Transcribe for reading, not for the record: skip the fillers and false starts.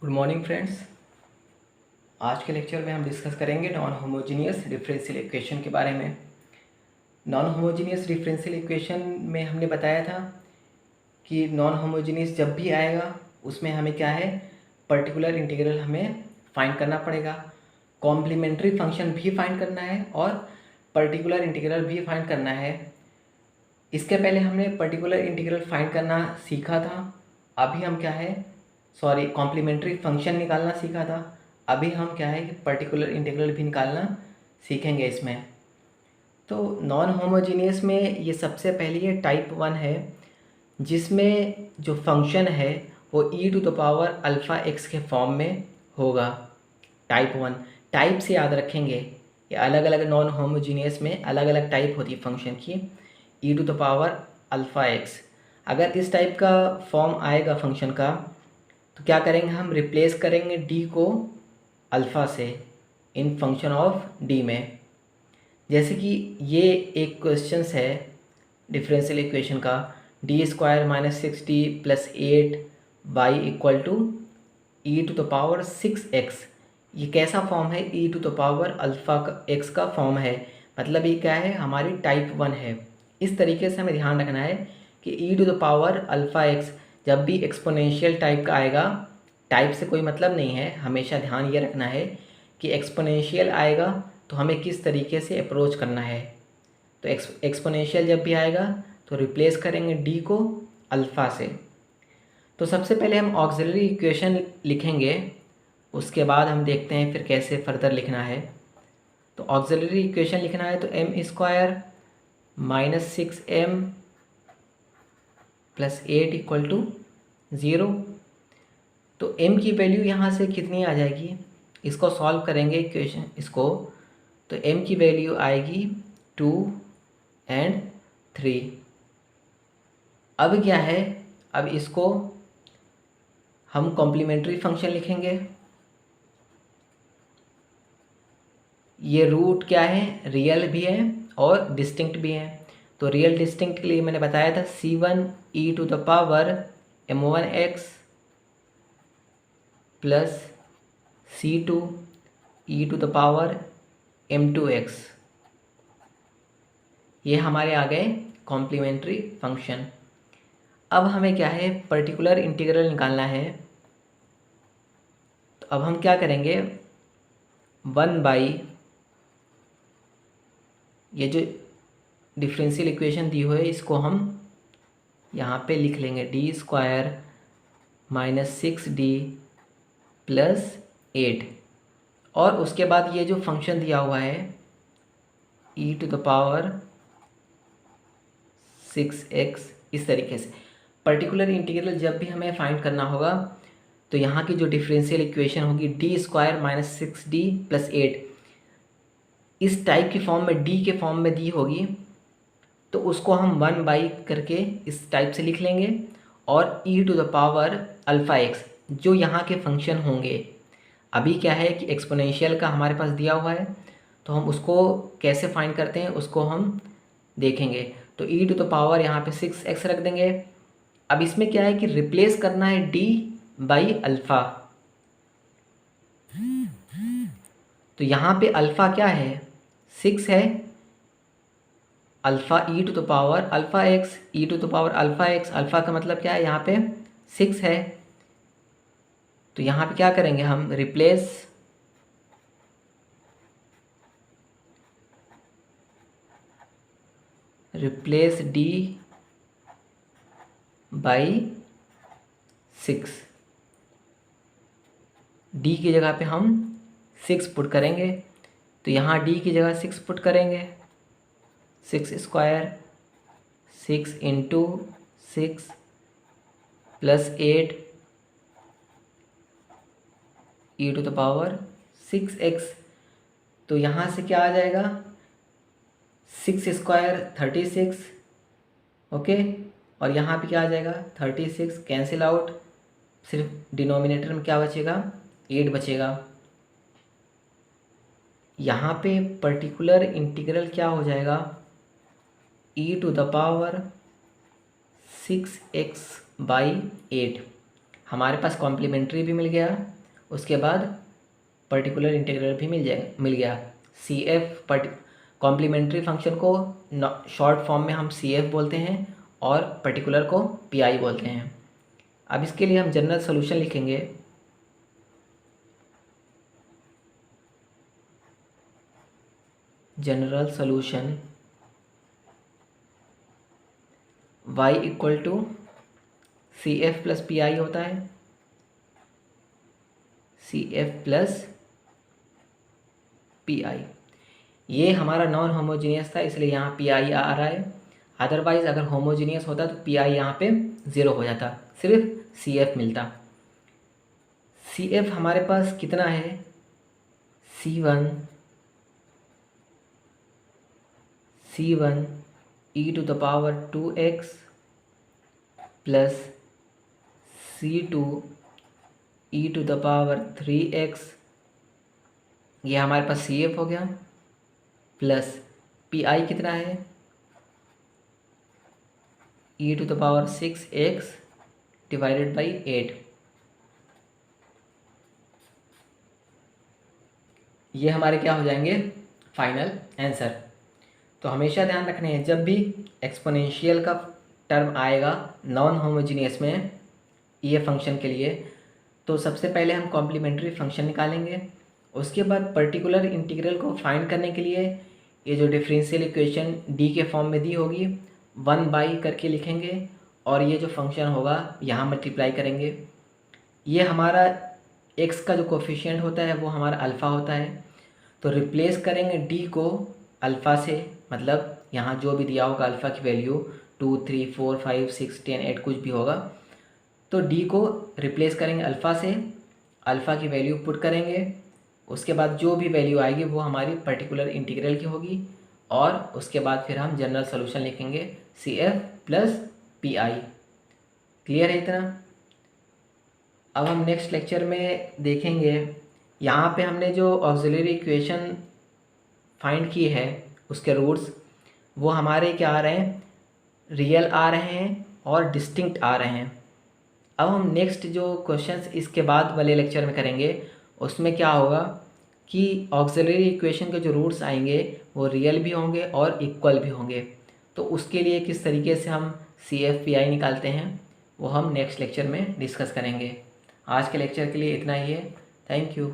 Good morning friends. आज के lecture में हम डिस्कस करेंगे नॉन होमोजीनियस डिफरेंशियल इक्वेशन के बारे में। नॉन होमोजीनियस डिफरेंशियल इक्वेशन में हमने बताया था कि नॉन होमोजीनियस जब भी आएगा उसमें हमें क्या है, पर्टिकुलर इंटीग्रल हमें फाइंड करना पड़ेगा, कॉम्प्लीमेंट्री फंक्शन भी फाइंड करना है और पर्टिकुलर इंटीग्रल भी फाइंड करना है। इसके पहले हमने पर्टिकुलर इंटीग्रल फाइंड करना सीखा था। अभी हम क्या है, कॉम्प्लीमेंट्री फंक्शन निकालना सीखा था। अभी हम क्या है कि पर्टिकुलर इंटीग्रल भी निकालना सीखेंगे इसमें। तो नॉन होमोजीनियस में ये सबसे पहले ये टाइप 1 है, जिसमें जो फंक्शन है वो e⁴ x के फॉर्म में होगा। टाइप 1 टाइप से याद रखेंगे, ये अलग अलग नॉन होमोजीनियस में अलग अलग टाइप होती है फंक्शन की। e⁴x अगर इस टाइप का फॉर्म आएगा फंक्शन का तो क्या करेंगे, हम रिप्लेस करेंगे d को अल्फ़ा से इन फंक्शन ऑफ d में। जैसे कि ये एक क्वेश्चन है डिफरेंशियल इक्वेशन का, d² - 6d + 8y = e⁴6x। ये कैसा फॉर्म है, e⁴x का फॉर्म है, मतलब ये क्या है, हमारी टाइप 1 है। इस तरीके से हमें ध्यान रखना है कि e⁴x जब भी एक्सपोनेंशियल टाइप का आएगा, टाइप से कोई मतलब नहीं है, हमेशा ध्यान ये रखना है कि एक्सपोनेंशियल आएगा तो हमें किस तरीके से अप्रोच करना है। तो एक्सपोनेंशियल जब भी आएगा तो रिप्लेस करेंगे d को अल्फ़ा से। तो सबसे पहले हम ऑक्सिलरी इक्वेशन लिखेंगे, उसके बाद हम देखते हैं फिर कैसे फर्दर लिखना है। तो ऑक्सिलरी इक्वेशन लिखना है तो m² - 6m + 8 = 0। तो m की वैल्यू यहाँ से कितनी आ जाएगी, इसको सॉल्व करेंगे इक्वेशन इसको, तो m की वैल्यू आएगी 2 और 3। अब क्या है, अब इसको हम कॉम्प्लीमेंट्री फंक्शन लिखेंगे। ये रूट क्या है, रियल भी है और डिस्टिंक्ट भी है। तो रियल डिस्टिंक्ट के लिए मैंने बताया था c1 e⁻m1x plus c2 e⁻m2x। ये हमारे आ गए कॉम्प्लीमेंट्री फंक्शन। अब हमें क्या है, पर्टिकुलर इंटीग्रल निकालना है। तो अब हम क्या करेंगे, 1/, ये जो डिफरेंशियल इक्वेशन दी हुई है इसको हम यहाँ पे लिख लेंगे, d² - 6d + 8। और उसके बाद ये जो फंक्शन दिया हुआ है e⁻6x, इस तरीके से पर्टिकुलर इंटीग्रल जब भी हमें फाइंड करना होगा तो यहाँ की जो डिफरेंशियल इक्वेशन होगी d² - 6d + 8, इस टाइप की फॉर्म में d के फॉर्म में दी होगी, तो उसको हम 1/, करके इस टाइप से लिख लेंगे। और e⁴x जो यहाँ के फंक्शन होंगे, अभी क्या है कि एक्सपोनेंशियल का हमारे पास दिया हुआ है, तो हम उसको कैसे फाइंड करते हैं उसको हम देखेंगे। तो e⁻ यहाँ पे 6x रख देंगे। अब इसमें क्या है कि रिप्लेस करना है d/अल्फ़ा। तो यहाँ पे अल्फ़ा क्या है, 6 है, अल्फ़ा e⁻x, e⁻x, अल्फ़ा का मतलब क्या है, यहाँ पे 6 है। तो यहाँ पे क्या करेंगे, हम रिप्लेस d/6, d की जगह पे हम 6 पुट करेंगे। तो यहाँ d की जगह 6 पुट करेंगे, 6² 6 × 6 + 8 e⁻6x। तो यहाँ से क्या आ जाएगा, 6² 36, ओके। और यहाँ पे क्या आ जाएगा, 36 कैंसिल आउट, सिर्फ डिनोमिनेटर में क्या बचेगा, 8 बचेगा। यहाँ पे पर्टिकुलर इंटीग्रल क्या हो जाएगा, e⁻6x/8। हमारे पास कॉम्प्लीमेंट्री भी मिल गया, उसके बाद पर्टिकुलर इंटीग्रल भी मिल गया। सी एफ कॉम्प्लीमेंट्री फंक्शन को शॉर्ट फॉर्म में हम सी एफ बोलते हैं और पर्टिकुलर को पी आई बोलते हैं। अब इसके लिए हम जनरल सोल्यूशन लिखेंगे। General solution y equal to C F plus P I होता है, C F plus P I. ये हमारा नॉन होमोजीनियस था इसलिए यहाँ पी आई आ रहा है, अदरवाइज़ अगर होमोजीनियस होता तो पी आई यहाँ पे 0 हो जाता, सिर्फ सी एफ मिलता। सी एफ हमारे पास कितना है, C1 e to the power 2x plus C2 e to the power 3x, ये हमारे पास सी एफ हो गया, प्लस पी आई कितना है, e to the power 6x divided by 8। ये हमारे क्या हो जाएंगे, फाइनल आंसर। तो हमेशा ध्यान रखने हैं जब भी एक्सपोनेंशियल का टर्म आएगा नॉन होमोजीनियस में ये फंक्शन के लिए, तो सबसे पहले हम कॉम्प्लीमेंट्री फंक्शन निकालेंगे। उसके बाद पर्टिकुलर इंटीग्रल को फाइंड करने के लिए ये जो डिफरेंशियल इक्वेशन डी के फॉर्म में दी होगी 1 करके लिखेंगे और ये जो फंक्शन होगा यहाँ मल्टीप्लाई करेंगे। ये हमारा एक्स का जो कोफिशिएंट होता है वो हमारा अल्फ़ा होता है, तो रिप्लेस करेंगे डी को अल्फ़ा से, मतलब यहाँ जो भी दिया होगा अल्फ़ा की वैल्यू 2, 3, 4, 5, 6, 10, 8 कुछ भी होगा, तो डी को रिप्लेस करेंगे अल्फ़ा से, अल्फ़ा की वैल्यू पुट करेंगे। उसके बाद जो भी वैल्यू आएगी वो हमारी पर्टिकुलर इंटीग्रल की होगी और उसके बाद फिर हम जनरल सोल्यूशन लिखेंगे C F plus P I. Clear है इतना? अब हम नेक्स्ट लेक्चर में देखेंगे, यहाँ पे हमने जो ऑक्सिलरी इक्वेशन फाइंड की है उसके रूट्स वो हमारे क्या आ रहे हैं, रियल आ रहे हैं और डिस्टिंक्ट आ रहे हैं। अब हम नेक्स्ट जो क्वेश्चंस इसके बाद वाले लेक्चर में करेंगे उसमें क्या होगा कि ऑक्सिलरी इक्वेशन के जो रूट्स आएंगे वो रियल भी होंगे और इक्वल भी होंगे, तो उसके लिए किस तरीके से हम सी एफ पी आई निकालते हैं वो हम नेक्स्ट लेक्चर में डिस्कस करेंगे। आज के लेक्चर के लिए इतना ही है। Thank you.